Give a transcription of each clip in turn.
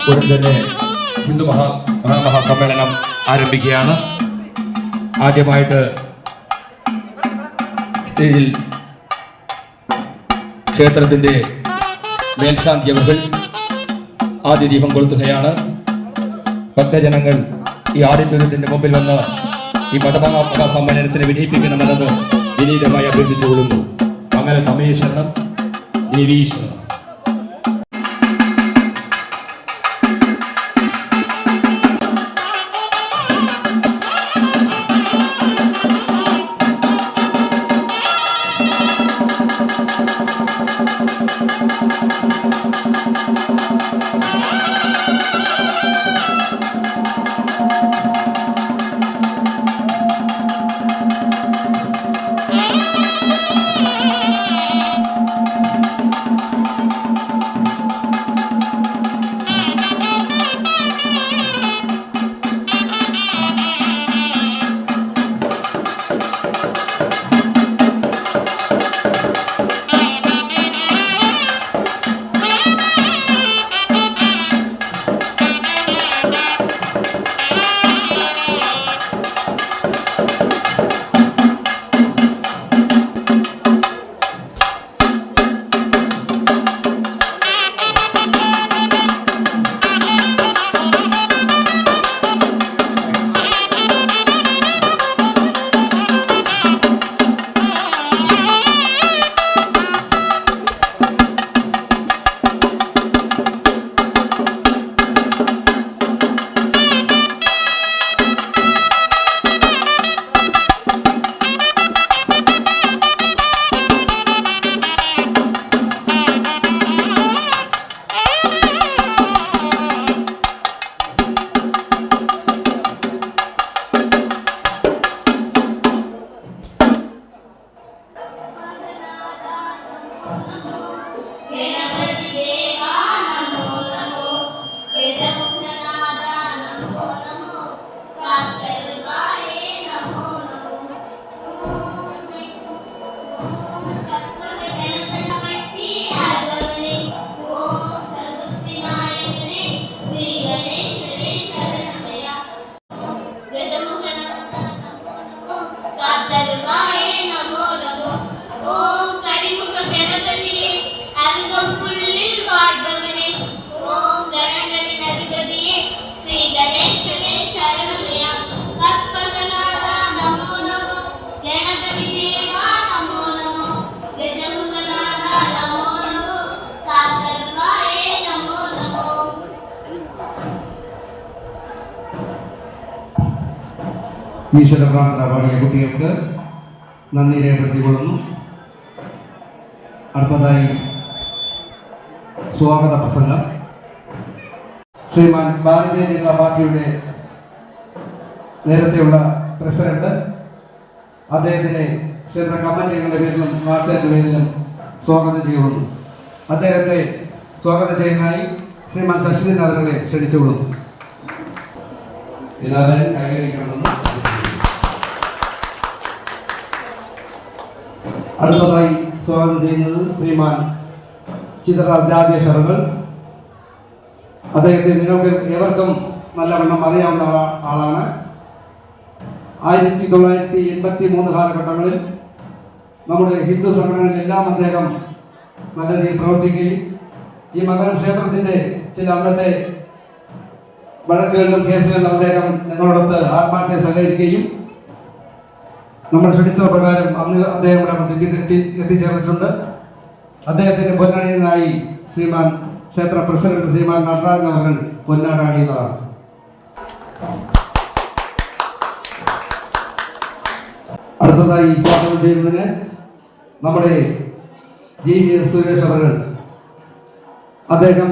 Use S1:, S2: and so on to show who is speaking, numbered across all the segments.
S1: ഉടൻ തന്നെ ഹിന്ദു മഹാസമ്മേളനം ആരംഭിക്കുകയാണ്. ആദ്യമായിട്ട് സ്റ്റേജിൽ ക്ഷേത്രത്തിൻ്റെ മേൽശാന്തി അവർ ആദ്യ ദീപം കൊളുത്തുകയാണ്. ഭക്തജനങ്ങൾ ഈ ആദിത്യത്തിൻ്റെ മുമ്പിൽ വന്ന് ഈ മഹാസമ്മേളനത്തിന് വിജയിപ്പിക്കണമെന്നത് വിനീതമായി അഭ്യർത്ഥിച്ചുകൊള്ളുന്നു. മംഗല തമേശ്വരണം ദേവീശ്വരണം.
S2: ഈശ്വര പ്രാർത്ഥന പാടിയ കുട്ടികൾക്ക് നന്ദി രേഖപ്പെടുത്തിക്കൊള്ളുന്നു. അടുത്തതായി സ്വാഗത പ്രസംഗം ശ്രീമാൻ ഭാരതീയ ജനതാ പാർട്ടിയുടെ നേരത്തെയുള്ള പ്രസിഡന്റ്, അദ്ദേഹത്തിനെ ക്ഷേത്ര കമ്മിറ്റികളുടെ പേരിലും നാട്ടുകാരുടെ പേരിലും സ്വാഗതം ചെയ്യുന്നു. അദ്ദേഹത്തെ സ്വാഗതം ചെയ്യുന്നതായി ശ്രീമാൻ ശശിധരൻ അവരെ ക്ഷണിച്ചുകൊള്ളുന്നു. എല്ലാവരും കൈകരിക്കണമെന്ന്. അടുത്തതായി സ്വാഗതം ചെയ്യുന്നത് ശ്രീമാൻ ചിത്ര രാജേഷ് അവർ. അദ്ദേഹത്തെ നിങ്ങൾക്ക് ഏവർക്കും നല്ലവണ്ണം അറിയാവുന്ന ആളാണ്. 1983 കാലഘട്ടങ്ങളിൽ നമ്മുടെ ഹിന്ദു സംഘടനകളിലെല്ലാം അദ്ദേഹം നല്ല രീതിയിൽ പ്രവർത്തിക്കുകയും ഈ മംഗലം ക്ഷേത്രത്തിൻ്റെ ചില അന്നത്തെ വഴക്കുകളിലും കേസുകളിലും അദ്ദേഹം ഞങ്ങളോടൊത്ത് ആത്മാർത്ഥയെ സഹകരിക്കുകയും നമ്മൾ ക്ഷണിച്ച പ്രകാരം അന്ന് അദ്ദേഹം ഇവിടെ എത്തിച്ചേർന്നിട്ടുണ്ട്. അദ്ദേഹത്തിന് പൊന്നാടിയതിനായി ശ്രീമാൻ ക്ഷേത്ര പ്രസിഡന്റ് ശ്രീമാൻ നടരാജൻ അവർ പൊന്നാടാടിയതാണ്. അടുത്തതായി സ്വാഗതം ചെയ്യുന്നതിന് നമ്മുടെ ജി വി സുരേഷ് അവർ. അദ്ദേഹം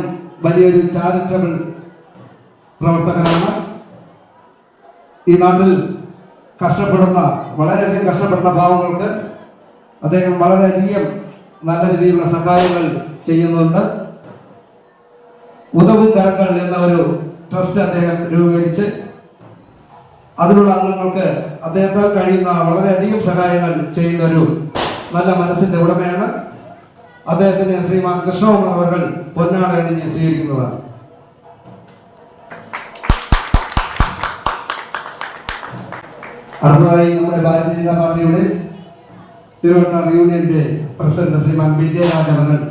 S2: വലിയൊരു ചാരിറ്റബിൾ പ്രവർത്തകനാണ്. ഈ നാട്ടിൽ വളരെയധികം കഷ്ടപ്പെടുന്ന പാവങ്ങൾക്ക് അദ്ദേഹം വളരെയധികം നല്ല രീതിയിലുള്ള സഹായങ്ങൾ ചെയ്യുന്നുണ്ട്. ഉദവും കരങ്ങൾ എന്ന ഒരു ട്രസ്റ്റ് അദ്ദേഹം രൂപീകരിച്ച് അതിലുള്ള അംഗങ്ങൾക്ക് അദ്ദേഹത്താൽ കഴിയുന്ന വളരെയധികം സഹായങ്ങൾ ചെയ്യുന്ന ഒരു നല്ല മനസ്സിന്റെ ഉടമയാണ്. അദ്ദേഹത്തിന് ശ്രീമാൻ കൃഷ്ണകുമാർ അവർ പൊന്നാട അണിഞ്ഞ് സ്വീകരിക്കുന്നതാണ്. അടുത്തതായി നമ്മുടെ ഭാരതീയ ജനതാ പാർട്ടിയുടെ തിരുവനന്തപുരം യൂണിയന്റെ പ്രസിഡന്റ് ശ്രീമാൻ വിജയരാജ് അവർ,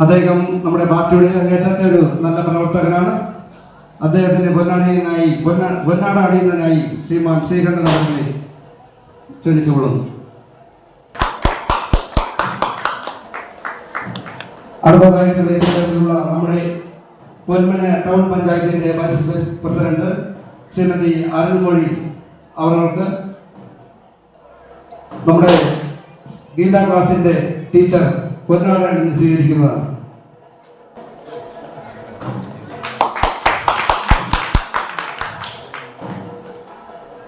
S2: അദ്ദേഹം നമ്മുടെ പാർട്ടിയുടെ അങ്ങേറ്റത്തെ ഒരു നല്ല പ്രവർത്തകനാണ്. അദ്ദേഹത്തിന് പൊന്നാട അണിയുന്നതിനായി ശ്രീമാൻ ശ്രീകണ്ഠൻ അവരെ ക്ഷണിച്ചുകൊള്ളുന്നു. അടുത്തതായിട്ടുള്ള ഇത്തരത്തിലുള്ള നമ്മുടെ പൊന്മന ടൗൺ പഞ്ചായത്തിന്റെ വൈസ് പ്രസിഡന്റ് ശ്രീമതി അരുൺമൊഴി അവർക്ക് നമ്മുടെ ഗീതാ ക്ലാസിന്റെ ടീച്ചർ പൊന്നാട അണിഞ്ഞ് സ്വീകരിക്കുന്നതാണ്.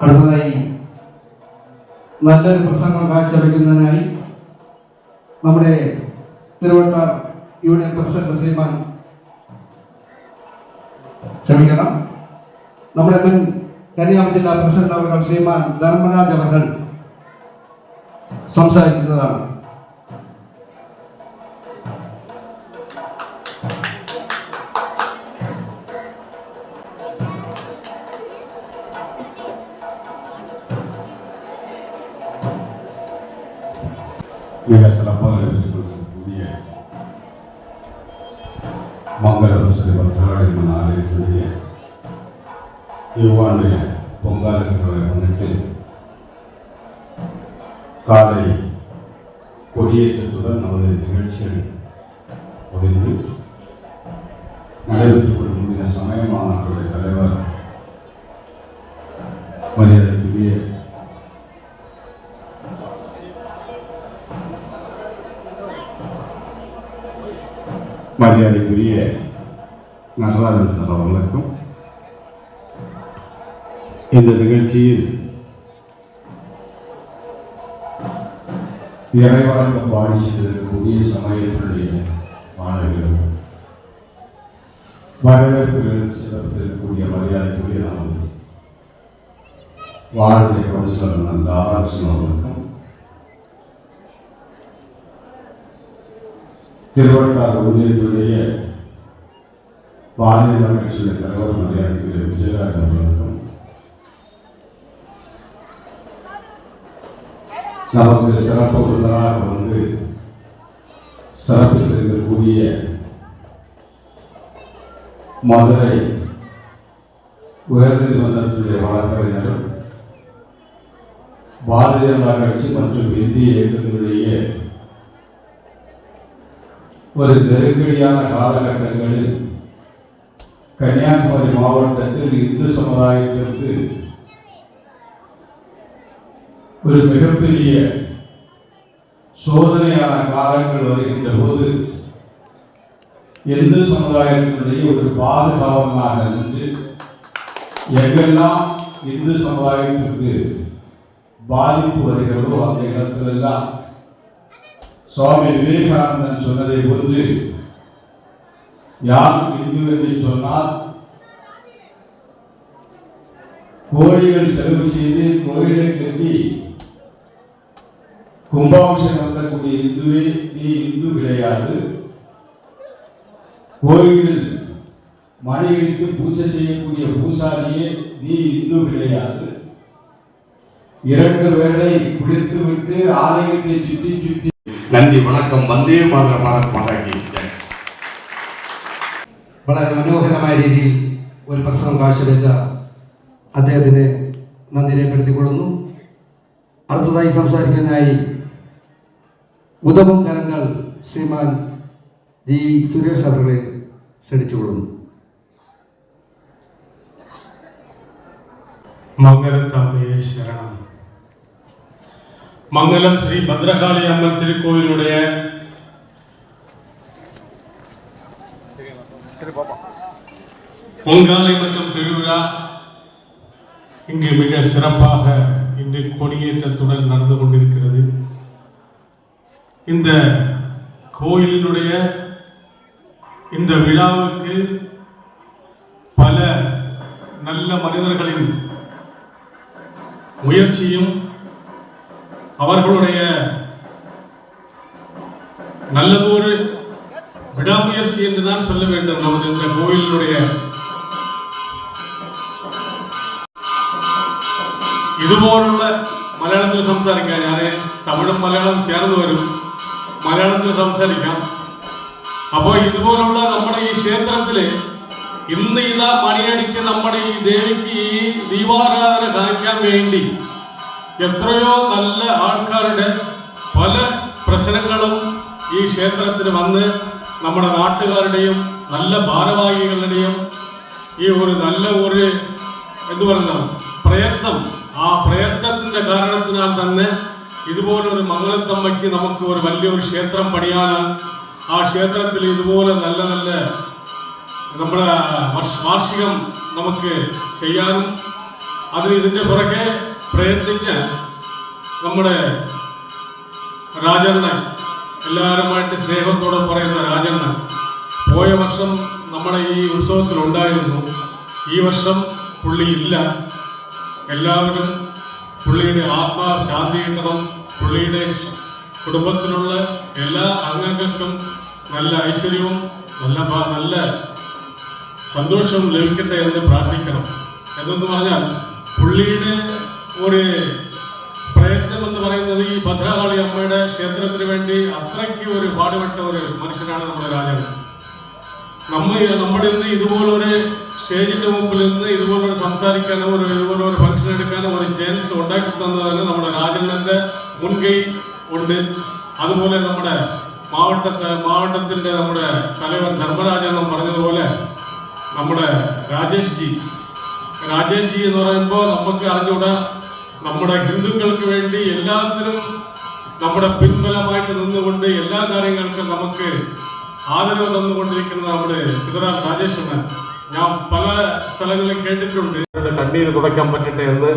S2: അടുത്തതായി നല്ലൊരു പ്രസംഗം കാഴ്ചവെക്കുന്നതിനായി നമ്മുടെ തിരുവനന്തപുരം യൂണിയൻ പ്രസിഡന്റ് ശ്രീമാൻ നമ്മുടെ മുൻ കന്യാകുമരി ജില്ലാ പ്രസിഡന്റ് അവർ ശ്രീമാൻ ധർമ്മരാജ് അവർ സംസാരിക്കുന്നതാണ്.
S3: மிக சிறப்பாக எடுத்துக்கொள்ளக்கூடிய மங்களம் ஸ்ரீ பத்ராளியம்மன் ஆலயத்தினுடைய இவ்வாண்டு பொங்காலங்களை முன்னிட்டு காலை கொடியேற்றத்துடன் நமது நிகழ்ச்சிகள் முடிந்து நடைபெற்றுக் கொள்ளக்கூடிய சமய மாநாட்டுடைய தலைவர் மரியாதைக்குரிய நடராஜன் சார் அவர்களுக்கும் இந்த நிகழ்ச்சியில் இறைவழங்க பாடி செய்திருக்கக்கூடிய சமயத்தினுடைய மாணவர்களும் வரவேற்பில் சிறப்பித்திருக்கக்கூடிய மரியாதைக்குரிய நமது வாரத்தை கவுன்சிலர் நந்த ஆராய்ச்சி அவர்களுக்கும் திருவட்டார் ஒன்றியத்துடைய பாரதிய கட்சியுடைய தலைவர் மரியாதைக்குரிய விஜயராஜ் அவர்களுக்கும் நமக்கு சிறப்பு விருந்தராக வந்து சிறப்பித்திருக்கக்கூடிய மதுரை உயர்நீதிமன்றத்துடைய வழக்கறிஞரும் பாரதிய ஜனதா கட்சி மற்றும் இந்திய இயக்கத்தினுடைய ஒரு நெருக்கடியான காலகட்டங்களில் கன்னியாகுமரி மாவட்டத்தில் இந்து சமுதாயத்திற்கு ஒரு மிகப்பெரிய சோதனையான காலங்கள் வருகின்ற போது இந்து சமுதாயத்தினுடைய ஒரு பாதுகாவலாக நின்று எங்கெல்லாம் இந்து சமுதாயத்திற்கு பாதிப்பு வருகிறதோ அந்த இடத்திலெல்லாம் சுவாமி விவேகானந்தன் சொன்னதை போன்று யார் இந்து என்று சொன்னால் கோடிகள் செலவு செய்து கோயிலை கட்டி கும்பாபிஷேகம் நடத்தக்கூடிய இந்துவே நீ இந்து கிடையாது. கோயிலில் மணி இடித்து பூஜை செய்யக்கூடிய பூசாரியே நீ இந்து கிடையாது. 2 வேளை குளித்து விட்டு ஆலயத்தை சுற்றி சுற்றி
S4: നന്ദി വണക്കം വന്ദേ മാതരമാക്കി
S2: വളരെ മനോഹരമായ രീതിയിൽ ഒരു പ്രസംഗം കാഴ്ചവെച്ച അദ്ദേഹത്തിന് നന്ദി രേഖപ്പെടുത്തിക്കൊള്ളുന്നു. അടുത്തതായി സംസാരിക്കാനായി ഉദവും കരങ്ങൾ ശ്രീമാൻ ജി സുരേഷ് അവരെ ക്ഷണിച്ചുകൊള്ളുന്നു.
S5: மங்களத்தம்மையே சரணம். மங்களம் ஸ்ரீ பத்ரகாளி அம்மன் திருக்கோயிலுடைய பொங்காலை மற்றும் திருவிழா இங்கு மிக சிறப்பாக இன்று கொடியேற்றத்துடன் நடந்து கொண்டிருக்கிறது. இந்த கோயிலினுடைய இந்த விழாவுக்கு பல நல்ல மனிதர்களின் முயற்சியும் அவர்களுடைய நல்லதொரு விடாமுயற்சி என்றுதான் சொல்ல வேண்டும். நமது இந்த கோயிலினுடைய ഇതുപോലുള്ള മലയാളത്തിൽ സംസാരിക്കാം. ഞാൻ തമിഴും മലയാളം ചേർന്ന് വരും, മലയാളത്തിൽ സംസാരിക്കാം. അപ്പോൾ ഇതുപോലുള്ള നമ്മുടെ ഈ ക്ഷേത്രത്തില് ഇന്ന് ഇതാ മണിയടിച്ച് നമ്മുടെ ഈ ദേവിക്ക് ഈ ദീപാരാധന കാണിക്കാൻ വേണ്ടി എത്രയോ നല്ല ആൾക്കാരുടെ പല പ്രശ്നങ്ങളും ഈ ക്ഷേത്രത്തിൽ വന്ന് നമ്മുടെ നാട്ടുകാരുടെയും നല്ല ഭാരവാഹികളുടെയും ഈ ഒരു നല്ല ഒരു എന്ത് പറയുന്ന പ്രയത്നം, ആ പ്രയത്നത്തിന്റെ കാരണത്തിനാൽ തന്നെ ഇതുപോലൊരു മംഗലത്തമ്മയ്ക്ക് നമുക്ക് ഒരു വലിയൊരു ക്ഷേത്രം പണിയാനും ആ ക്ഷേത്രത്തിൽ ഇതുപോലെ നല്ല നല്ല നമ്മുടെ വാർഷികം നമുക്ക് ചെയ്യാനും അതിന് ഇതിൻ്റെ പുറകെ പ്രയത്നിച്ച നമ്മുടെ രാജണ്ണൻ, എല്ലാവരുമായിട്ട് സ്നേഹത്തോടെ പറയുന്ന രാജണ്ണൻ പോയ വർഷം നമ്മുടെ ഈ ഉത്സവത്തിലുണ്ടായിരുന്നു. ഈ വർഷം പുള്ളി ഇല്ല. എല്ലാവരും പുള്ളിയുടെ ആത്മാശാന്തി കിട്ടണം, പുള്ളിയുടെ കുടുംബത്തിലുള്ള എല്ലാ അംഗങ്ങൾക്കും നല്ല ഐശ്വര്യവും നല്ല സന്തോഷവും ലഭിക്കട്ടെ എന്ന് പ്രാർത്ഥിക്കണം. എന്തെന്ന് പറഞ്ഞാൽ പുള്ളിയുടെ ഒരു പ്രയത്നം എന്ന് പറയുന്നത് ഈ ഭദ്രകാളി അമ്മയുടെ ക്ഷേത്രത്തിന് വേണ്ടി അത്രയ്ക്ക് ഒരു പാടുപെട്ട ഒരു മനുഷ്യനാണ് നമ്മുടെ രാജൻ. നമ്മുടെ ഇന്ന് ഇതുപോലൊരു സ്റ്റേജിന്റെ മുമ്പിൽ നിന്ന് ഇതുപോലൊരു സംസാരിക്കാനോ ഇതുപോലൊരു ഫംഗ്ഷൻ എടുക്കാനോ ഒരു ചാൻസ് ഉണ്ടാക്കി തന്നതിന് നമ്മുടെ രാജണ്ണന്റെ മുൻകൈ ഉണ്ട്. അതുപോലെ നമ്മുടെ മാവട്ടത്തിന്റെ നമ്മുടെ തലവൻ ധർമ്മരാജൻ പറഞ്ഞതുപോലെ നമ്മുടെ രാജേഷ് ജി എന്ന് പറയുമ്പോൾ നമുക്ക് അറിഞ്ഞൂടാ, നമ്മുടെ ഹിന്ദുക്കൾക്ക് വേണ്ടി എല്ലാത്തിനും നമ്മുടെ പിൻബലമായിട്ട് നിന്നുകൊണ്ട് എല്ലാ കാര്യങ്ങൾക്കും നമുക്ക് ആദരവ് തന്നുകൊണ്ടിരിക്കുന്ന നമ്മുടെ ചിതറാം രാജേഷ്. ഞാൻ പല സ്ഥലങ്ങളിലും കേട്ടിട്ടുണ്ട്. കണ്ണീര് തുടയ്ക്കാൻ പറ്റട്ടെ എന്ന്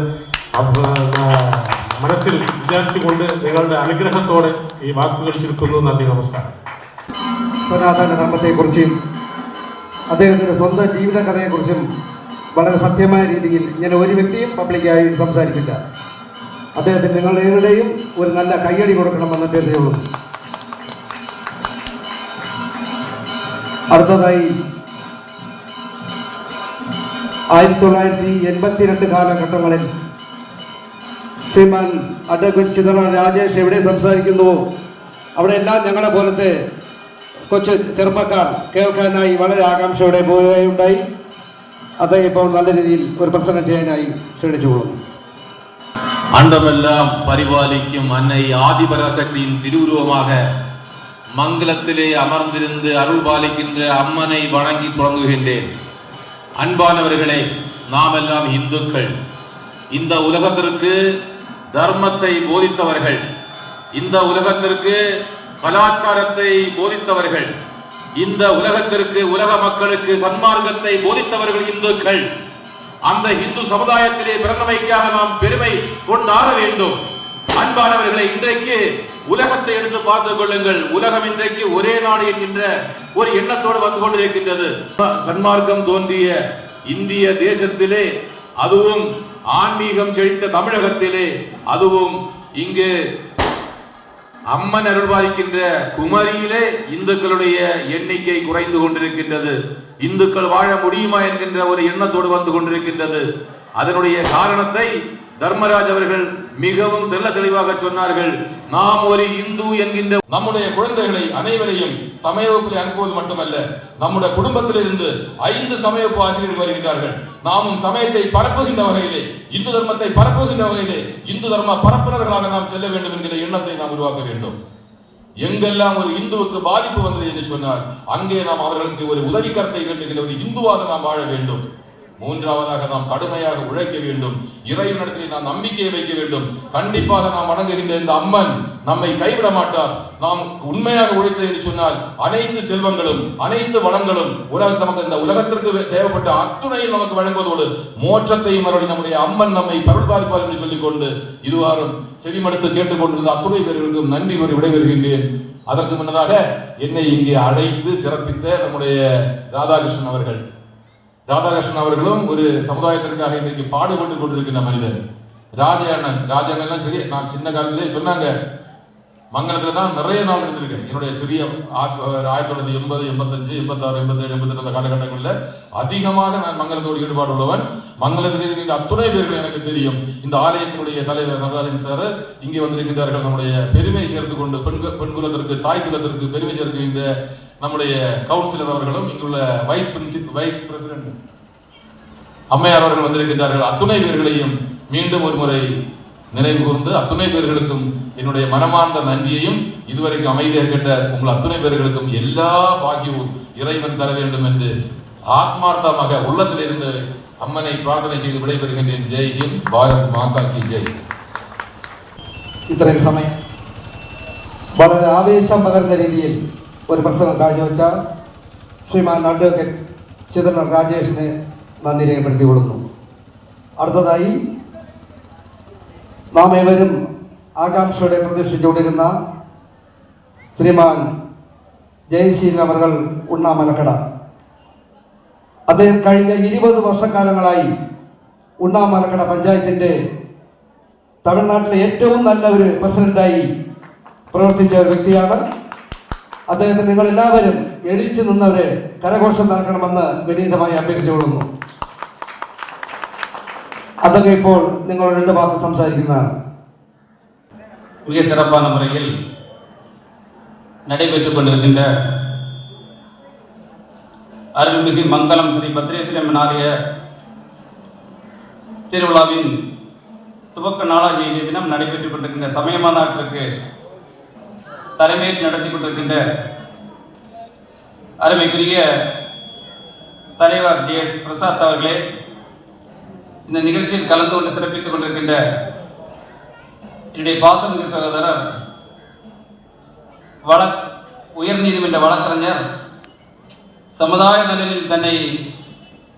S5: മനസ്സിൽ വിചാരിച്ചുകൊണ്ട് നിങ്ങളുടെ അനുഗ്രഹത്തോടെ ഈ വാക്കുകൾ ചുരുക്കുന്നു. നന്ദി, നമസ്കാരം.
S2: സനാതന ധർമ്മത്തെക്കുറിച്ചും അദ്ദേഹത്തിൻ്റെ സ്വന്തം ജീവിതകഥയെക്കുറിച്ചും വളരെ സത്യമായ രീതിയിൽ ഞാൻ ഒരു വ്യക്തിയും പബ്ലിക്കായി സംസാരിക്കില്ല. അദ്ദേഹത്തിന് നിങ്ങളുടെയും ഒരു നല്ല കയ്യടി കൊടുക്കണമെന്ന് അദ്ദേഹത്തിനുള്ളൂ. അടുത്തതായി 1982 കാലഘട്ടങ്ങളിൽ ശ്രീമാൻ അഡ്വക്കേറ്റ് ചിതറ രാജേഷ് എവിടെ സംസാരിക്കുന്നുവോ അവിടെയെല്ലാം ഞങ്ങളെ പോലത്തെ കൊച്ചു ചെറുപ്പക്കാർ കേൾക്കാനായി വളരെ ആകാംക്ഷയോടെ പോവുകയുണ്ടായി. അദ്ദേഹം ഇപ്പോൾ നല്ല രീതിയിൽ ഒരു പ്രസംഗം ചെയ്യാനായി ക്ഷണിച്ചുകൊള്ളുന്നു.
S6: அண்டமெல்லாம் பரிபாலிக்கும் அன்னை ஆதிபராசக்தியின் திருவுருவமாக மங்களத்திலே அமர்ந்திருந்து அருள் பாலிக்கின்ற அம்மனை வணங்கி தொடங்குகின்றேன். அன்பானவர்களே, நாம் எல்லாம் இந்துக்கள். இந்த உலகத்திற்கு தர்மத்தை போதித்தவர்கள், இந்த உலகத்திற்கு கலாச்சாரத்தை போதித்தவர்கள், இந்த உலகத்திற்கு உலக மக்களுக்கு சன்மார்க்கத்தை போதித்தவர்கள் இந்துக்கள். அந்த இந்து சமுதாயத்திலே பிறந்தமைக்காக நாம் பெருமை கொண்டாட வேண்டும். அன்பானவர்களை, இன்றைக்கு உலகத்தை எடுத்து பார்த்துக் கொள்ளுங்கள். உலகம் இன்றைக்கு ஒரே நாடு என்கின்ற ஒரு எண்ணத்தோடு வந்து கொண்டிருக்கின்றது. சன்மார்க்கம் தோன்றிய இந்திய தேசத்திலே, அதுவும் ஆன்மீகம் செழித்த தமிழகத்திலே, அதுவும் இங்கு அம்மன் அருள்பாலிக்கின்ற குமரியிலே இந்துக்களுடைய எண்ணிக்கை குறைந்து கொண்டிருக்கின்றது. இந்துக்கள் வாழ முடியுமா என்கின்ற ஒரு எண்ணத்தோடு வந்து கொண்டிருக்கின்றது. அதனுடைய காரணத்தை தர்மராஜ் அவர்கள் மிகவும் தெள்ள தெளிவாக சொன்னார்கள். நாம் ஒரு இந்து என்கின்ற நம்முடைய குழந்தைகளை அனைவரையும் சமய வகுப்பில் அனுப்புவது மட்டுமல்ல, நம்முடைய குடும்பத்திலிருந்து 5 சமய வகுப்பு ஆசிரியர்கள் வருகின்றார்கள். நாமும் சமயத்தை பரப்புகின்ற வகையிலே, இந்து தர்மத்தை பரப்புகின்ற வகையிலே, இந்து தர்ம பரப்புநர்களாக நாம் செல்ல வேண்டும் என்கிற எண்ணத்தை நாம் உருவாக்க வேண்டும். எங்கெல்லாம் ஒரு இந்துவுக்கு பாதிப்பு வந்தது என்று சொன்னால் அங்கே நாம் அவர்களுக்கு ஒரு உதவிக்கரத்தை வேண்டுகின்ற ஒரு இந்துவாக நாம் வாழ வேண்டும். மூன்றாவதாக நாம் கடுமையாக உழைக்க வேண்டும். இறைவனிடத்தில் நாம் நம்பிக்கையை வைக்க வேண்டும். கண்டிப்பாக நாம் வணங்குகின்ற இந்த அம்மன் நம்மை கைவிட மாட்டார். நாம் உண்மையாக உழைத்தது என்று சொன்னால் அனைத்து செல்வங்களும் அனைத்து வளங்களும் நமக்கு இந்த உலகத்திற்கு தேவைப்பட்ட அத்துணையும் நமக்கு வழங்குவதோடு மோட்சத்தையும் மறுபடி நம்முடைய அம்மன் நம்மை பருள்பாலிப்பார் என்று சொல்லிக் கொண்டு இதுவாறும் செவிமடுத்து கேட்டுக்கொண்டிருந்த அத்துணை பேர்களுக்கும் நன்றி கூறி விடைபெறுகின்றேன். அதற்கு முன்னதாக என்னை இங்கே அழைத்து சிறப்பித்த நம்முடைய ராதாகிருஷ்ணன் அவர்களும் ஒரு சமுதாயத்திற்காக இன்றைக்கு பாடுபட்டு கொண்டிருக்கின்ற மனிதர். ராஜண்ணன் சரி, நான் சின்ன காலத்திலே சொன்னாங்க, மங்களத்துல தான் நிறைய நாள் இருந்திருக்கேன். என்னுடைய சிறிய 1980, 85, 86, 87, 88 அந்த காலகட்டங்களில் அதிகமாக நான் மங்களத்தோடு ஈடுபாடு உள்ளவன். மங்களத்தில் அத்துணை பேர்கள் எனக்கு தெரியும். இந்த ஆலயத்தினுடைய தலைவர் நடராஜன் சார் இங்கே வந்திருக்கின்றார்கள். நம்முடைய பெருமை சேர்த்து கொண்டு பெண் குலத்திற்கு தாய் குலத்திற்கு பெருமை சேர்க்கின்ற நம்முடைய கவுன்சிலர் அவர்களும் இங்குள்ள வைஸ் பிரசிடென்ட் அம்மையார் அவர்கள் வந்திருக்கின்றார்கள். அத்துணை பேர்களையும் மீண்டும் ஒரு முறை நினைவு கூர்ந்து அத்துணை பேர்களுக்கும் என்னுடைய மனமார்ந்த நன்றியையும் இதுவரைக்கும் அமைதியாக கேட்ட உங்கள் அத்துணை பேர்களுக்கும் எல்லா பாக்கியமும் இறைவன் தர வேண்டும் என்று ஆத்மார்த்தமாக உள்ளத்தில் இருந்து அம்மனை பிரார்த்தனை செய்து விடைபெறுகின்றேன். ஜெய் ஹிந்த், பாரத் மாதா கி ஜெய்.
S2: ഇത്രയും സമയം വളരെ ആവേശം പകർന്ന രീതിയിൽ ഒരു പ്രസംഗം കാഴ്ചവെച്ച ശ്രീമാൻ അഡ്വക്കേറ്റ് ചിദംബരം രാജേഷിനെ നന്ദി രേഖപ്പെടുത്തിക്കൊള്ളുന്നു. അടുത്തതായി നാം ഏവരും ആകാംക്ഷയോടെ പ്രതീക്ഷിച്ചുകൊണ്ടിരുന്ന ശ്രീമാൻ ജയശീലൻ അവർ ഉണ്ണാമലക്കട. അദ്ദേഹം കഴിഞ്ഞ 20 വർഷക്കാലങ്ങളായി ഉണ്ണാമലക്കട പഞ്ചായത്തിൻ്റെ തമിഴ്നാട്ടിലെ ഏറ്റവും നല്ല ഒരു പ്രസിഡന്റായി പ്രവർത്തിച്ച ഒരു വ്യക്തിയാണ്. അദ്ദേഹത്തെ നിങ്ങളെല്ലാവരും എഴുതിച്ചു നിന്നവരെ കരഘോഷം നൽകണമെന്ന് വിനീതമായി അഭ്യർത്ഥിച്ചുകൊള്ളുന്നു. അതൊക്കെ ഇപ്പോൾ നിങ്ങളോട് 2 വാക്ക് സംസാരിക്കുന്നതാണ്.
S7: மிக சிறப்பான முறையில் நடைபெற்றுக் கொண்டிருக்கின்ற அருள்மிகு மங்களம் ஸ்ரீ பத்ரேஸ்வரம்மன் ஆலய திருவிழாவின் துவக்க நாளாகிய இன்றைய தினம் நடைபெற்றுக் கொண்டிருக்கின்ற சமய மாநாட்டிற்கு தலைமையில் நடத்தி கொண்டிருக்கின்ற அருமைக்குரிய தலைவர் DS பிரசாத் அவர்களே, இந்த நிகழ்ச்சியில் கலந்து கொண்டு சிறப்பித்துக் கொண்டிருக்கின்ற என்னுடைய பாசமிகு சகோதரர் உயர்நீதிமன்ற வழக்கறிஞர், சமுதாய நலனில் தன்னை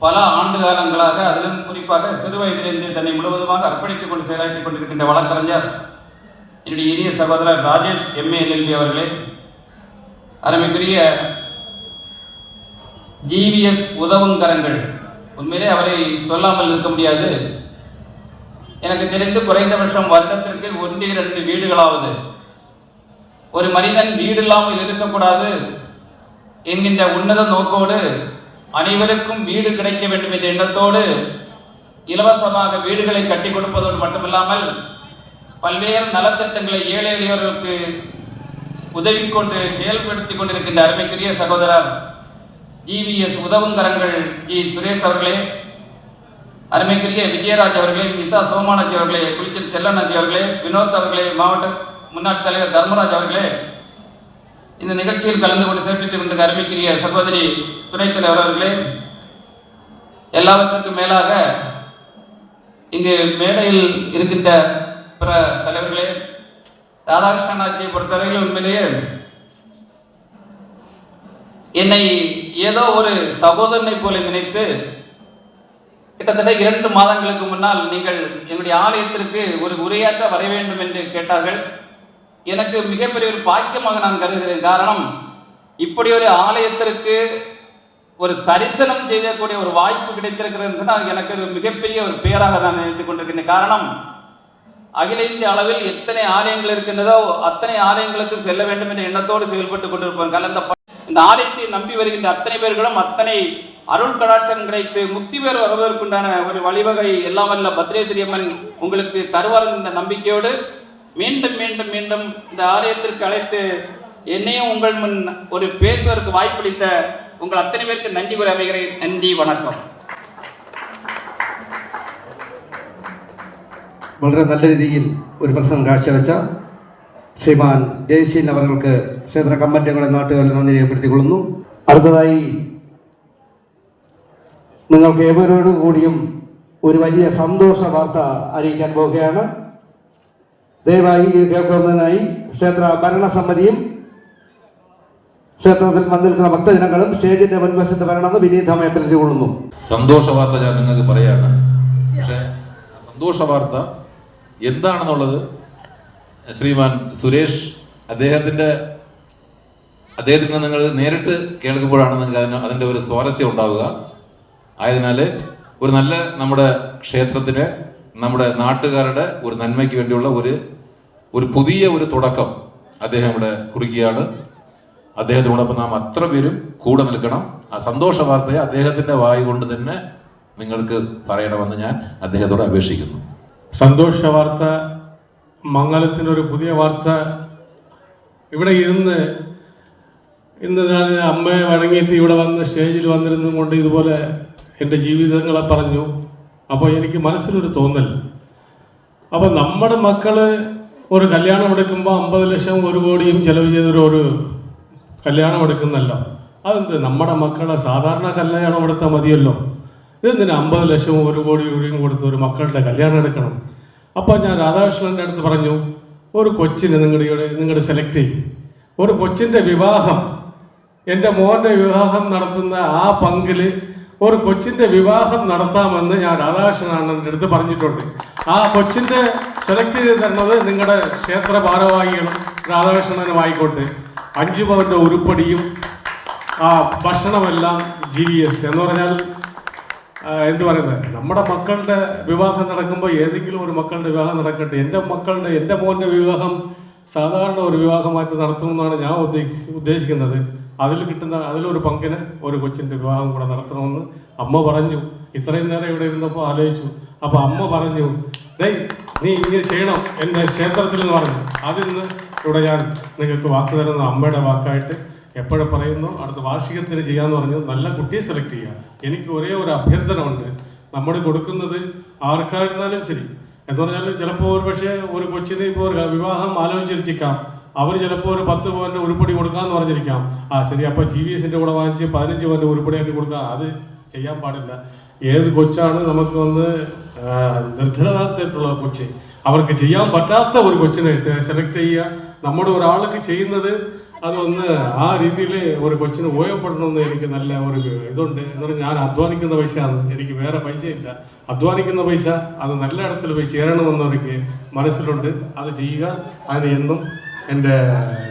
S7: பல ஆண்டு காலங்களாக அதிலும் குறிப்பாக சிறு வயதிலிருந்து தன்னை முழுவதுமாக அர்ப்பணித்துக் கொண்டு செயலாற்றிக் கொண்டிருக்கின்ற வழக்கறிஞர் என்னுடைய இனிய சகோதரர் ராஜேஷ் MA-LLB அவர்களே, அருமைக்குரிய GVS உதவுங்கரங்கள், உண்மையிலே அவரை சொல்லாமல் இருக்க முடியாது. எனக்கு தெரிந்து குறைந்தபட்சம் வருடத்திற்கு 1-2 வீடுகளாவது ஒரு மனிதன் வீடு இல்லாமல் இருக்கக்கூடாது என்கின்ற உன்னத நோக்கோடு அனைவருக்கும் வீடு கிடைக்க வேண்டும் என்ற எண்ணத்தோடு இலவசமாக வீடுகளை கட்டி கொடுப்பதோடு மட்டுமில்லாமல் பல்வேறு நலத்திட்டங்களை ஏழை எளியவர்களுக்கு உதவி கொண்டு செயல்படுத்திக் கொண்டிருக்கின்ற அருமைக்குரிய சகோதரர் GVS உதவுங்கரங்கள் G சுரேஷ் அவர்களே, அருமைக்குரிய விஜயராஜ் அவர்களே, மிசா சோமானஜி அவர்களே, குளிச்சல் செல்லநாஜி அவர்களே, வினோத் அவர்களே, மாவட்ட முன்னாள் தலைவர் தர்மராஜ் அவர்களே, இந்த நிகழ்ச்சியில் கலந்து கொண்டு சிறப்பித்துக் கொண்டிருக்கிற அருமைக்குரிய சகோதரி துணைத் தலைவர் அவர்களே, எல்லாவற்றுக்கும் மேலாக இங்கு மேடையில் இருக்கின்ற பிற தலைவர்களே, ராதாகிருஷ்ணன் ஆட்சியை பொறுத்தவரையில் உண்மையிலேயே என்னை ஏதோ ஒரு சகோதரனை போல நினைத்து கிட்டத்தட்ட 2 மாதங்களுக்கு முன்னால் நீங்கள் எங்களுடைய ஆலயத்திற்கு ஒரு உரையாற்ற வர வேண்டும் என்று கேட்டார்கள். எனக்கு மிகப்பெரிய ஒரு பாக்கியமாக நான் கருதுகிறேன். காரணம், இப்படி ஒரு ஆலயத்திற்கு ஒரு தரிசனம் செய்யக்கூடிய ஒரு வாய்ப்பு கிடைத்திருக்கிறேன்னு சொன்னால் எனக்கு ஒரு மிகப்பெரிய ஒரு பேராக நான் நினைத்துக் கொண்டிருக்கின்றேன். காரணம், அகில இந்திய அளவில் எத்தனை ஆலயங்கள் இருக்கின்றதோ அத்தனை ஆலயங்களுக்கு செல்ல வேண்டும் என்ற எண்ணத்தோடு செயல்பட்டுக் கொண்டிருப்பார்கள். இந்த ஆலயத்தை நம்பி வருகின்ற அத்தனை பேர்களும் அத்தனை அருள் கடாட்சம் கிடைத்து முக்தி பெற வருவதற்குண்டான ஒரு வழிவகை எல்லாம் வல்ல பத்ரேஸ்வரி அம்மன் உங்களுக்கு தருவார் என்ற நம்பிக்கையோடு மீண்டும் மீண்டும் மீண்டும் இந்த ஆலயத்திற்கு அழைத்து என்னையும் உங்கள் முன் ஒரு பேசுவதற்கு வாய்ப்பளித்த உங்கள் அத்தனை பேருக்கு நன்றி கூற அமைகிறேன். நன்றி, வணக்கம்.
S2: വളരെ നല്ല രീതിയിൽ ഒരു പ്രസംഗം കാഴ്ചവെച്ച ശ്രീമാൻ ജയശീലൻ അവർക്ക് ക്ഷേത്ര കമ്മിറ്റികളുടെ നാട്ടുകാരിൽ നന്ദി രേഖപ്പെടുത്തിക്കൊള്ളുന്നു. അടുത്തതായി നിങ്ങൾക്ക് ഏവരോട് കൂടിയും ഒരു വലിയ സന്തോഷ വാർത്ത അറിയിക്കാൻ പോവുകയാണ്. ദയവായി ഇത് കേൾക്കുന്നതിനായി ക്ഷേത്ര ഭരണസമിതിയും ക്ഷേത്രത്തിൽ വന്നിരിക്കുന്ന ഭക്തജനങ്ങളും സ്റ്റേജിന്റെ മുൻവശത്ത് വരണമെന്ന് വിനീതമായി അഭ്യർത്ഥിച്ചുകൊള്ളുന്നു.
S6: സന്തോഷ വാർത്ത ഞാൻ നിങ്ങൾക്ക് പറയാണ്. പക്ഷേ സന്തോഷ വാർത്ത എന്താണെന്നുള്ളത് ശ്രീമാൻ സുരേഷ് അദ്ദേഹത്തിൽ നിന്ന് നിങ്ങൾ നേരിട്ട് കേൾക്കുമ്പോഴാണ് നിങ്ങൾക്ക് അതിൻ്റെ ഒരു സ്വാരസ്യം ഉണ്ടാവുക. ആയതിനാൽ ഒരു നല്ല നമ്മുടെ ക്ഷേത്രത്തിന് നമ്മുടെ നാട്ടുകാരുടെ ഒരു നന്മയ്ക്ക് വേണ്ടിയുള്ള ഒരു പുതിയ ഒരു തുടക്കം അദ്ദേഹം ഇവിടെ കുറിക്കുകയാണ്. അദ്ദേഹത്തിനോടൊപ്പം നാം അത്ര പേരും കൂടെ നിൽക്കണം. ആ സന്തോഷ വാർത്തയെ അദ്ദേഹത്തിൻ്റെ വായു കൊണ്ട് തന്നെ നിങ്ങൾക്ക് പറയണമെന്ന് ഞാൻ അദ്ദേഹത്തോട് അപേക്ഷിക്കുന്നു.
S5: സന്തോഷ വാർത്ത, മംഗലത്തിനൊരു പുതിയ വാർത്ത. ഇവിടെ ഇന്ന് ഞാൻ അമ്മയെ വഴങ്ങിയിട്ട് ഇവിടെ വന്ന് സ്റ്റേജിൽ വന്നിരുന്നും കൊണ്ട് ഇതുപോലെ എൻ്റെ ജീവിതങ്ങളെ പറഞ്ഞു. അപ്പോൾ എനിക്ക് മനസ്സിലൊരു തോന്നൽ, അപ്പോൾ നമ്മുടെ മക്കൾ ഒരു കല്യാണം എടുക്കുമ്പോൾ 50 ലക്ഷം 1 കോടിയും ചെലവ് ചെയ്തൊരു കല്യാണം എടുക്കുന്നല്ലോ. അതെന്ത്, നമ്മുടെ മക്കളെ സാധാരണ കല്യാണം എടുത്താൽ മതിയല്ലോ. ഇതെന്തിനാ 50 ലക്ഷം 1 കോടി രൂപയും കൊടുത്ത് ഒരു മക്കളുടെ കല്യാണം എടുക്കണം? അപ്പോൾ ഞാൻ രാധാകൃഷ്ണൻ്റെ അടുത്ത് പറഞ്ഞു, ഒരു കൊച്ചിനെ നിങ്ങൾ സെലക്ട് ചെയ്യും. ഒരു കൊച്ചിൻ്റെ വിവാഹം, എൻ്റെ മോൻ്റെ വിവാഹം നടത്തുന്ന ആ പങ്കിൽ ഒരു കൊച്ചിൻ്റെ വിവാഹം നടത്താമെന്ന് ഞാൻ രാധാകൃഷ്ണൻ്റെ അടുത്ത് പറഞ്ഞിട്ടുണ്ട്. ആ കൊച്ചിൻ്റെ സെലക്ട് ചെയ്ത് തരുന്നത് നിങ്ങളുടെ ക്ഷേത്ര ഭാരവാഹികളും രാധാകൃഷ്ണനും ആയിക്കോട്ടെ. 5 പവൻ്റെ ഉരുപ്പടിയും ആ ഭക്ഷണമെല്ലാം GVS എന്ന് പറഞ്ഞാൽ എന്ത് പറയുന്നത്, നമ്മുടെ മക്കളുടെ വിവാഹം നടക്കുമ്പോൾ ഏതെങ്കിലും ഒരു മക്കളുടെ വിവാഹം നടക്കട്ടെ. എൻ്റെ മോൻ്റെ വിവാഹം സാധാരണ ഒരു വിവാഹമായിട്ട് നടത്തണമെന്നാണ് ഞാൻ ഉദ്ദേശിക്കുന്നത്. അതിലൊരു പങ്കിന് ഒരു കൊച്ചിൻ്റെ വിവാഹം കൂടെ നടത്തണമെന്ന് അമ്മ പറഞ്ഞു. ഇത്രയും നേരം ഇവിടെ ഇരുന്നപ്പോൾ ആലോചിച്ചു. അപ്പോൾ അമ്മ പറഞ്ഞു, നീ ഇങ്ങനെ ചെയ്യണം എൻ്റെ ക്ഷേത്രത്തിൽ എന്ന് പറഞ്ഞു. അതിൽ നിന്ന് ഇവിടെ ഞാൻ നിങ്ങൾക്ക് വാക്ക് തരുന്ന അമ്മയുടെ വാക്കായിട്ട് എപ്പോഴും പറയുന്നു, അടുത്ത വാർഷികത്തിന് ചെയ്യാമെന്ന് പറഞ്ഞു. നല്ല കുട്ടിയെ സെലക്ട് ചെയ്യുക. എനിക്ക് ഒരേ ഒരു അഭ്യർത്ഥന ഉണ്ട്, നമ്മൾ കൊടുക്കുന്നത് ആർക്കായിരുന്നാലും ശരി എന്ന് പറഞ്ഞാൽ ചിലപ്പോൾ ഒരു പക്ഷേ ഒരു കൊച്ചിന് ഇപ്പോൾ ഒരു വിവാഹം ആലോചിച്ചിരിക്കാം, അവർ ചിലപ്പോൾ ഒരു 10 പവൻ്റെ ഉരുപ്പടി കൊടുക്കാമെന്ന് പറഞ്ഞിരിക്കാം. ശരി, അപ്പോൾ GVSൻ്റെ കൂടെ വാങ്ങിച്ച് 15 പവൻ്റെ ഉരുപ്പടിയായിട്ട് കൊടുക്കാം. അത് ചെയ്യാൻ പാടില്ല. ഏത് കൊച്ചാണ് നമുക്ക് വന്ന് നിർധനരായിട്ടുള്ള കൊച്ച്, അവർക്ക് ചെയ്യാൻ പറ്റാത്ത ഒരു കൊച്ചിനെ സെലക്ട് ചെയ്യുക. നമ്മുടെ ഒരാൾക്ക് ചെയ്യുന്നത് അതൊന്ന് ആ രീതിയിൽ ഒരു കൊച്ചിന് ഉപയോഗപ്പെടണമെന്ന് എനിക്ക് നല്ല ഒരു ഇതുണ്ട്. എന്ന് പറഞ്ഞാൽ ഞാൻ അധ്വാനിക്കുന്ന പൈസയാണ്, എനിക്ക് വേറെ പൈസയില്ല. അധ്വാനിക്കുന്ന പൈസ അത് നല്ല ഇടത്തിൽ പോയി ചേരണമെന്നവർക്ക് മനസ്സിലുണ്ട്. അത് ചെയ്യുക. അതിന് എന്നും എൻ്റെ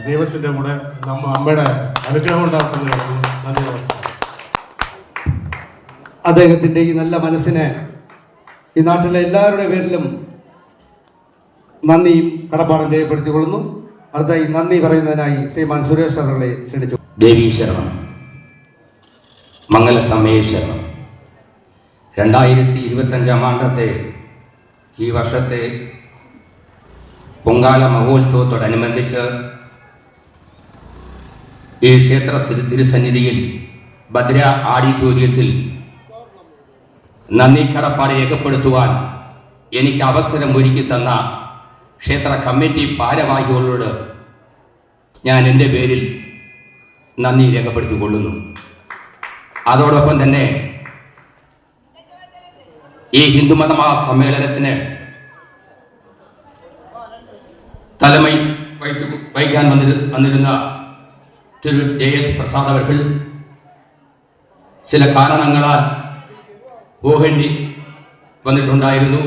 S5: ദൈവത്തിൻ്റെ കൂടെ അമ്മയുടെ അനുഗ്രഹം ഉണ്ടാക്കുന്നത്. നന്ദി.
S2: അദ്ദേഹത്തിൻ്റെ ഈ നല്ല മനസ്സിന് ഈ നാട്ടിലെ എല്ലാവരുടെ പേരിലും നന്ദിയും കടപ്പാടും രേഖപ്പെടുത്തിക്കൊള്ളുന്നു. അടുത്തായി നന്ദി പറയുന്നതിനായി ശ്രീമാൻ സുരേഷ് സാറുകളെ ക്ഷണിച്ചു.
S8: ദേവീ ശരണം, മംഗലത്തമ്മയെ ശരണം. 2025 ആണ്ടത്തെ ഈ വർഷത്തെ പൊങ്കാല മഹോത്സവത്തോടനുബന്ധിച്ച് ഈ ക്ഷേത്ര തിരുസന്നിധിയിൽ ഭദ്ര ഓഡിറ്റോറിയത്തിൽ നന്ദി കടപ്പാട് രേഖപ്പെടുത്തുവാൻ എനിക്ക് അവസരം ഒരുക്കി തന്ന ക്ഷേത്ര കമ്മിറ്റി ഭാരവാഹികളോട് ഞാൻ എൻ്റെ പേരിൽ നന്ദി രേഖപ്പെടുത്തിക്കൊള്ളുന്നു. അതോടൊപ്പം തന്നെ ഈ ഹിന്ദുമത സമ്മേളനത്തിന് വഹിക്കാൻ വന്നിരുന്ന തിരു JS പ്രസാദ് അവർ ചില കാരണങ്ങളാൽ പോകേണ്ടി വന്നിട്ടുണ്ടായിരുന്നു.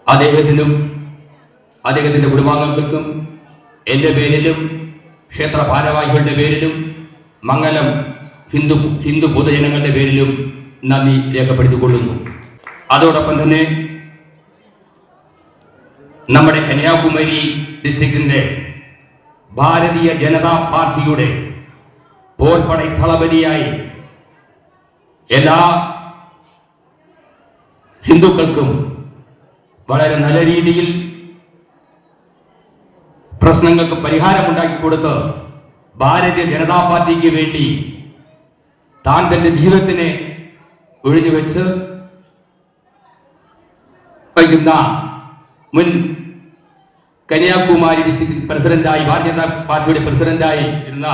S8: അദ്ദേഹത്തിനും അദ്ദേഹത്തിൻ്റെ കുടുംബാംഗങ്ങൾക്കും എൻ്റെ പേരിലും ക്ഷേത്ര ഭാരവാഹികളുടെ പേരിലും മംഗലം ഹിന്ദു പൊതുജനങ്ങളുടെ പേരിലും നന്ദി രേഖപ്പെടുത്തിക്കൊള്ളുന്നു. അതോടൊപ്പം തന്നെ നമ്മുടെ കന്യാകുമാരി ഡിസ്ട്രിക്റ്റിൻ്റെ ഭാരതീയ ജനതാ പാർട്ടിയുടെ പോർപ്പടை തളപതിയായി എല്ലാ ഹിന്ദുക്കൾക്കും വളരെ നല്ല രീതിയിൽ പ്രശ്നങ്ങൾക്ക് പരിഹാരമുണ്ടാക്കി കൊടുത്ത് ഭാരതീയ ജനതാ പാർട്ടിക്ക് വേണ്ടി താൻ തന്റെ ജീവിതത്തിനെ ഒഴിഞ്ഞു വെച്ച് വയ്ക്കുന്ന മുൻ കന്യാകുമാരി ഡിസ്ട്രിക്ട് പ്രസിഡന്റായി ഭാരതീയ ജനതാ പാർട്ടിയുടെ പ്രസിഡന്റായി ഇരുന്ന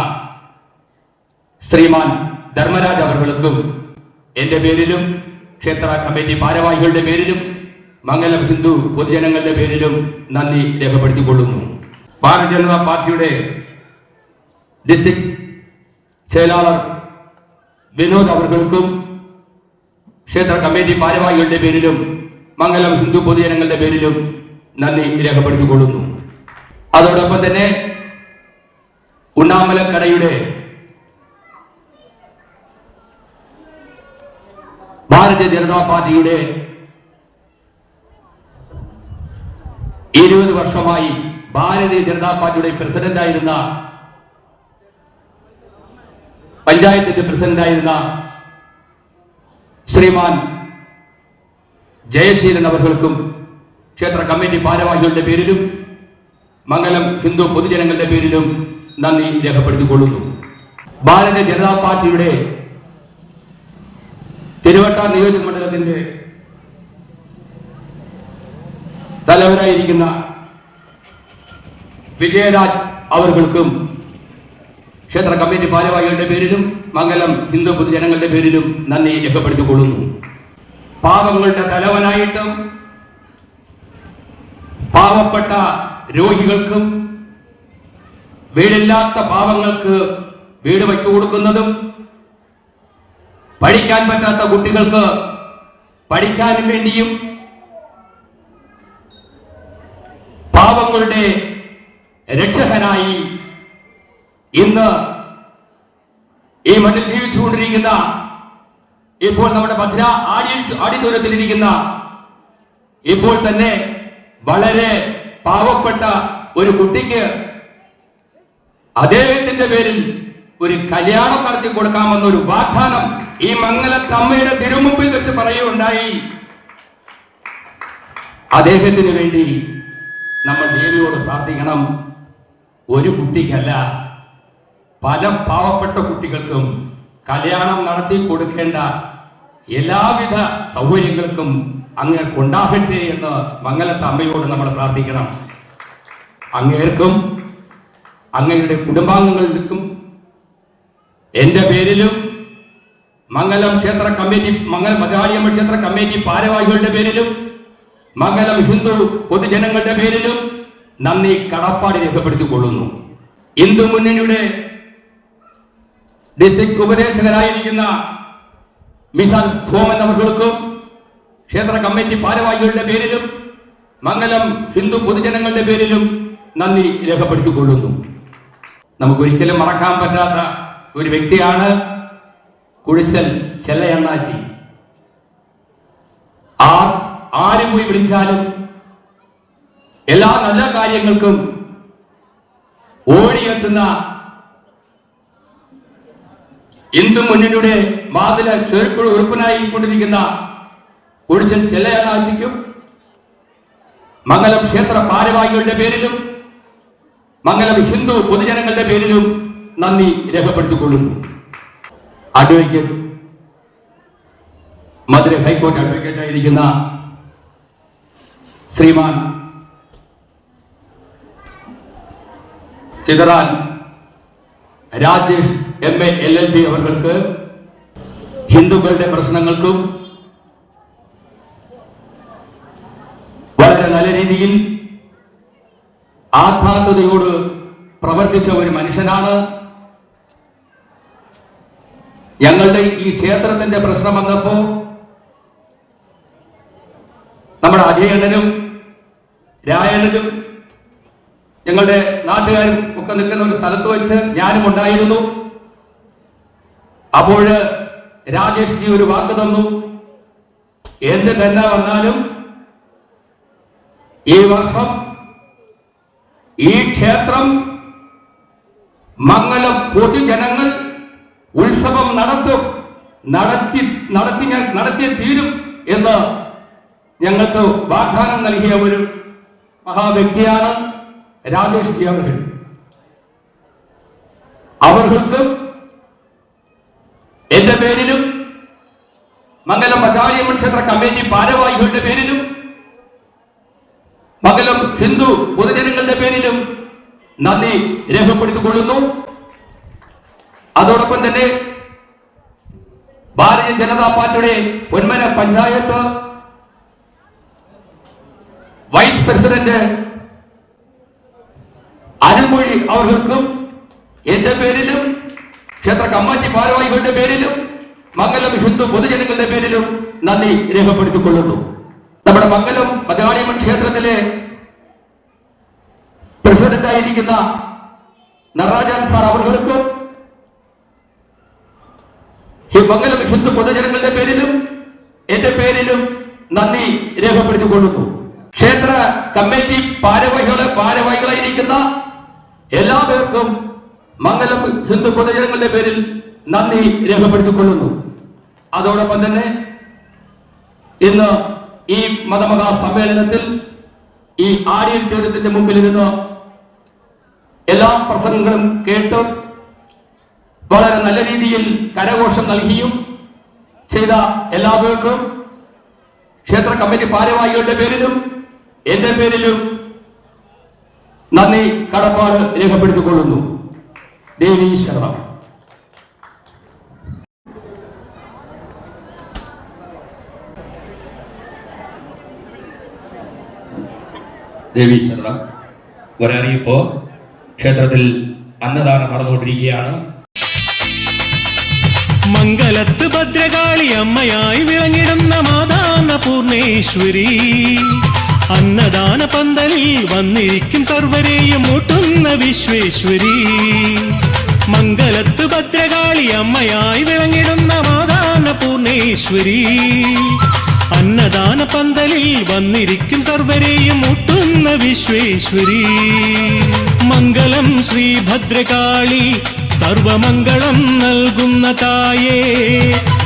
S8: ശ്രീമാൻ ധർമ്മരാജ് അവർക്കും എൻ്റെ പേരിലും ക്ഷേത്ര കമ്മിറ്റി ഭാരവാഹികളുടെ പേരിലും മംഗലം ഹിന്ദു പൊതുജനങ്ങളുടെ പേരിലും നന്ദി രേഖപ്പെടുത്തിക്കൊള്ളുന്നു. ഭാരതീയ ജനതാ പാർട്ടിയുടെ ഡിസ്ട്രിക്ട് ചേലാളർ വിനോദ് അവർക്കും ക്ഷേത്ര കമ്മിറ്റി ഭാരവാഹികളുടെ പേരിലും മംഗലം ഹിന്ദു പൊതുജനങ്ങളുടെ പേരിലും നന്ദി രേഖപ്പെടുത്തിക്കൊള്ളുന്നു. അതോടൊപ്പം തന്നെ ഉണ്ണാമലക്കടയുടെ ഭാരതീയ ജനതാ പാർട്ടിയുടെ 20 വർഷമായി ഭാരതീയ ജനതാ പാർട്ടിയുടെ പ്രസിഡന്റായിരുന്ന പഞ്ചായത്തിന്റെ പ്രസിഡന്റായിരുന്ന ശ്രീമാൻ ജയശീലൻ അവർക്കും ക്ഷേത്ര കമ്മിറ്റി ഭാരവാഹികളുടെ പേരിലും മംഗലം ഹിന്ദു പൊതുജനങ്ങളുടെ പേരിലും നന്ദി രേഖപ്പെടുത്തിക്കൊള്ളുന്നു. ഭാരതീയ ജനതാ പാർട്ടിയുടെ തിരുവട്ടാർ നിയോജക മണ്ഡലത്തിന്റെ തലവരായിരിക്കുന്ന വിജയരാജ് അവർക്കും ക്ഷേത്ര കമ്മിറ്റി ഭാരവാഹികളുടെ പേരിലും മംഗലം ഹിന്ദു പൊതുജനങ്ങളുടെ പേരിലും നന്ദി രേഖപ്പെടുത്തിക്കൊള്ളുന്നു. പാവങ്ങളുടെ തലവനായിട്ടും പാവപ്പെട്ട രോഗികൾക്കും വീടില്ലാത്ത പാവങ്ങൾക്ക് വീട് വെച്ചു കൊടുക്കുന്നതും പഠിക്കാൻ പറ്റാത്ത കുട്ടികൾക്ക് പഠിക്കാൻ വേണ്ടിയും പാവങ്ങളുടെ രക്ഷകനായി ഇന്ന് ഈ മണ്ണിൽ ജീവിച്ചുകൊണ്ടിരിക്കുന്ന ഇപ്പോൾ നമ്മുടെ ഭദ്ര ആഡിറ്റോറിയത്തിലിരിക്കുന്ന ഇപ്പോൾ തന്നെ വളരെ പാവപ്പെട്ട ഒരു കുട്ടിക്ക് അദ്ദേഹത്തിന്റെ പേരിൽ ഒരു കല്യാണം നടത്തി കൊടുക്കാമെന്നൊരു വാഗ്ദാനം ഈ മംഗലത്തമ്മയുടെ തിരുമുമ്പിൽ വെച്ച് പറയുകയുണ്ടായി. അദ്ദേഹത്തിന് വേണ്ടി നമ്മൾ ദേവിയോട് പ്രാർത്ഥിക്കണം. ഒരു കുട്ടിക്കല്ല, പല പാവപ്പെട്ട കുട്ടികൾക്കും കല്യാണം നടത്തി കൊടുക്കേണ്ട എല്ലാവിധ സൗകര്യങ്ങൾക്കും അങ്ങേർക്കുണ്ടാകട്ടെ എന്ന് മംഗലത്തെ അമ്മയോട് നമ്മൾ പ്രാർത്ഥിക്കണം. അങ്ങേർക്കും അങ്ങയുടെ കുടുംബാംഗങ്ങൾക്കും എന്റെ പേരിലും മംഗലം ക്ഷേത്ര കമ്മിറ്റി മംഗലം മലയാളിയമ്മ ക്ഷേത്ര കമ്മിറ്റി ഭാരവാഹികളുടെ പേരിലും മംഗലം ഹിന്ദു പൊതുജനങ്ങളുടെ പേരിലും നന്ദി കടപ്പാട് രേഖപ്പെടുത്തിക്കൊള്ളുന്നു. ഹിന്ദു മുന്നണിയുടെ ഡിസ്ട്രിക്ട് ഉപദേശകരായിരിക്കുന്ന മിസാൻ സോമൻ അവർക്കും ക്ഷേത്ര കമ്മിറ്റി ഭാരവാഹികളുടെ പേരിലും മംഗലം ഹിന്ദു പൊതുജനങ്ങളുടെ പേരിലും നന്ദി രേഖപ്പെടുത്തിക്കൊള്ളുന്നു. നമുക്കൊരിക്കലും മറക്കാൻ പറ്റാത്ത ഒരു വ്യക്തിയാണ് കുഴിച്ചൽ ചെല്ലയണ്ണാച്ചി. ആരും പോയി വിളിച്ചാലും എല്ലാ നല്ല കാര്യങ്ങൾക്കും ഓടിയെത്തുന്ന ഹിന്ദു മുന്നണിയുടെ മാതൃ ചെറുക്കുഴ ഉറപ്പനായി കൊണ്ടിരിക്കുന്ന കുഴിച്ചൽ ചെല്ലയണ്ണാച്ചിക്കും മംഗലം ക്ഷേത്ര ഭാരവാഹികളുടെ പേരിലും മംഗലം ഹിന്ദു പൊതുജനങ്ങളുടെ പേരിലും നന്ദി രേഖപ്പെടുത്തിക്കൊള്ളുന്നു. അഡ്വക്കേറ്റ് മധുര ഹൈക്കോടതി അഡ്വക്കേറ്റ് ആയിരിക്കുന്ന ശ്രീമാൻ ചിതറാൻ രാജേഷ് MA LLB അവർക്ക് ഹിന്ദുക്കളുടെ പ്രശ്നങ്ങൾക്കും വളരെ നല്ല രീതിയിൽ ആത്മാർത്ഥതയോട് പ്രവർത്തിച്ച ഒരു മനുഷ്യനാണ്. ഞങ്ങളുടെ ഈ ക്ഷേത്രത്തിന്റെ പ്രശ്നം വന്നപ്പോ നമ്മുടെ അജയണ്ണനും രായണ്ണനും ഞങ്ങളുടെ നാട്ടുകാരും ഒക്കെ നിൽക്കുന്ന ഒരു സ്ഥലത്ത് വെച്ച് ഞാനും ഉണ്ടായിരുന്നു. അപ്പോൾ രാജേഷ് ജി ഒരു വാക്ക് തന്നു, എന്ത് തന്നെ വന്നാലും ഈ വർഷം ഈ ക്ഷേത്രം മംഗലം പൊതുജനങ്ങൾ ഉത്സവം നടത്തി തീരും എന്ന് ഞങ്ങൾക്ക് വാഗ്ദാനം നൽകിയ ഒരു മഹാവ്യക്തിയാണ് രാജേഷ് ജി അവർക്കും എന്റെ പേരിലും മംഗലം മലയാളിയമ്മ ക്ഷേത്ര കമ്മിറ്റി ഭാരവാഹികളുടെ പേരിലും മംഗലം ഹിന്ദു പൊതുജനങ്ങളുടെ പേരിലും നന്ദി രേഖപ്പെടുത്തിക്കൊള്ളുന്നു. അതോടൊപ്പം തന്നെ ഭാരതീയ ജനതാ പാർട്ടിയുടെ പൊന്മന പഞ്ചായത്ത് വൈസ് പ്രസിഡന്റ് അരുൾമൊഴി അവർക്കും എന്റെ പേരിലും ക്ഷേത്ര കമ്മിറ്റി ഭാരവാഹികളുടെ പേരിലും മംഗലം ഹിന്ദു പൊതുജനങ്ങളുടെ പേരിലും നന്ദി രേഖപ്പെടുത്തിക്കൊള്ളുന്നു. നമ്മുടെ മംഗലം മലയാളിയമ്മൻ ക്ഷേത്രത്തിലെ പ്രസിഡന്റായിരിക്കുന്ന നടരാജൻ സാർ അവർക്കും ഈ മംഗലം ഹിന്ദു പൊതുജനങ്ങളുടെ പേരിലും എന്റെ പേരിലും നന്ദി രേഖപ്പെടുത്തിക്കൊള്ളുന്നു. ക്ഷേത്ര കമ്മിറ്റി ഭാരവാഹികളായിരിക്കുന്ന എല്ലാ പേർക്കും മംഗലം ഹിന്ദു പൊതുജനങ്ങളുടെ പേരിൽ നന്ദി രേഖപ്പെടുത്തിക്കൊള്ളുന്നു. അതോടൊപ്പം തന്നെ ഇന്ന് ഈ മതമഹാ സമ്മേളനത്തിൽ ഈ ആഡിറ്റോറിയത്തിന്റെ മുമ്പിൽ ഇരുന്ന് എല്ലാ പ്രസംഗങ്ങളും കേട്ട് വളരെ നല്ല രീതിയിൽ കരഘോഷം നൽകിയും ചെയ്ത എല്ലാവർക്കും ക്ഷേത്ര കമ്മിറ്റി ഭാരവാഹികളുടെ പേരിലും എന്റെ പേരിലും നന്ദി കടപ്പാട് രേഖപ്പെടുത്തിക്കൊള്ളുന്നു. ദേവി ശരണം.
S1: ദേവി ശരണം. ഒരറിയിപ്പോ ക്ഷേത്രത്തിൽ അന്നദാനം നടന്നുകൊണ്ടിരിക്കുകയാണ്.
S9: മംഗലത്ത് ഭദ്രകാളി അമ്മയായി വിളങ്ങിടുന്ന മാതാന്ന പൂർണേശ്വരി അന്നദാന പന്തലിൽ വന്നിരിക്കും സർവരെയും ഊട്ടുന്ന വിശ്വേശ്വരി. മംഗലത്ത് ഭദ്രകാളി അമ്മയായി വിളങ്ങിടുന്ന മാതാന്ന പൂർണേശ്വരി അന്നദാന പന്തലിൽ വന്നിരിക്കും സർവരെയും ഊട്ടുന്ന വിശ്വേശ്വരി. മംഗളം ശ്രീ ഭദ്രകാളി സർവമംഗളം നൽകുന്ന തായേ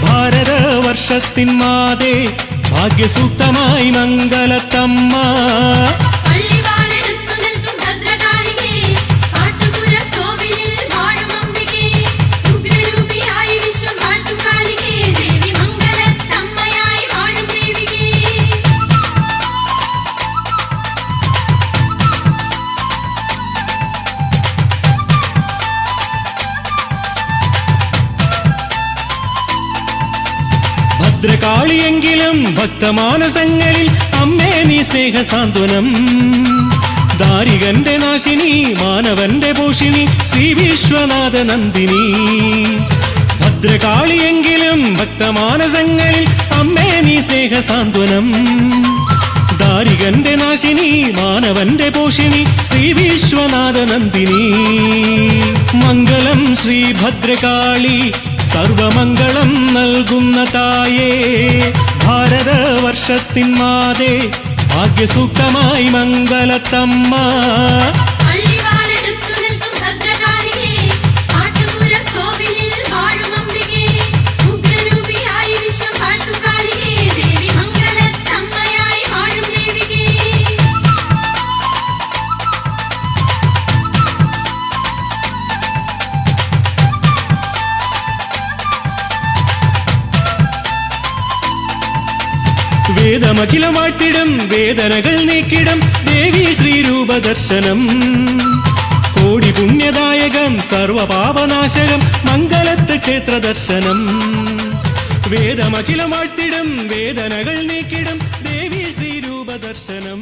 S9: ഭാരതവർഷത്തിൻ മാതേ ഭാഗ്യസൂക്തമായി മംഗലത്തമ്മ. ഭദ്രകാളിയെങ്കിലും ഭക്തമാനസങ്ങളിൽ അമ്മേ നീ സ്നേഹസാന്ത്വനം. ദാരികന്റെ നാശിനി മാനവന്റെ പോഷിണി ശ്രീ വിശ്വനാഥ നന്ദിനി. ഭദ്രകാളിയെങ്കിലും ഭക്തമാനസങ്ങളിൽ അമ്മേ നീ സ്നേഹസാന്ത്വനം. ദാരികന്റെ നാശിനി മാനവന്റെ പോഷിണി ശ്രീ വിശ്വനാഥ നന്ദിനി. മംഗളം ശ്രീ ഭദ്രകാളി സർവമംഗളം നൽകുന്ന തായേ ഭാരതവർഷത്തിൻ മാതേ ഭാഗ്യസൂക്തമായി മംഗലത്തമ്മ. വേദമഖിലം വാഴ്ത്തിടും വേദനകൾ നീക്കിടും ദേവി ശ്രീരൂപദർശനം. കോടി പുണ്യദായകം സർവപാപനാശകം മംഗലത്ത് ക്ഷേത്രദർശനം. വേദമഖിലം വാഴ്ത്തിടും വേദനകൾ നീക്കിടും ദേവി ശ്രീരൂപദർശനം.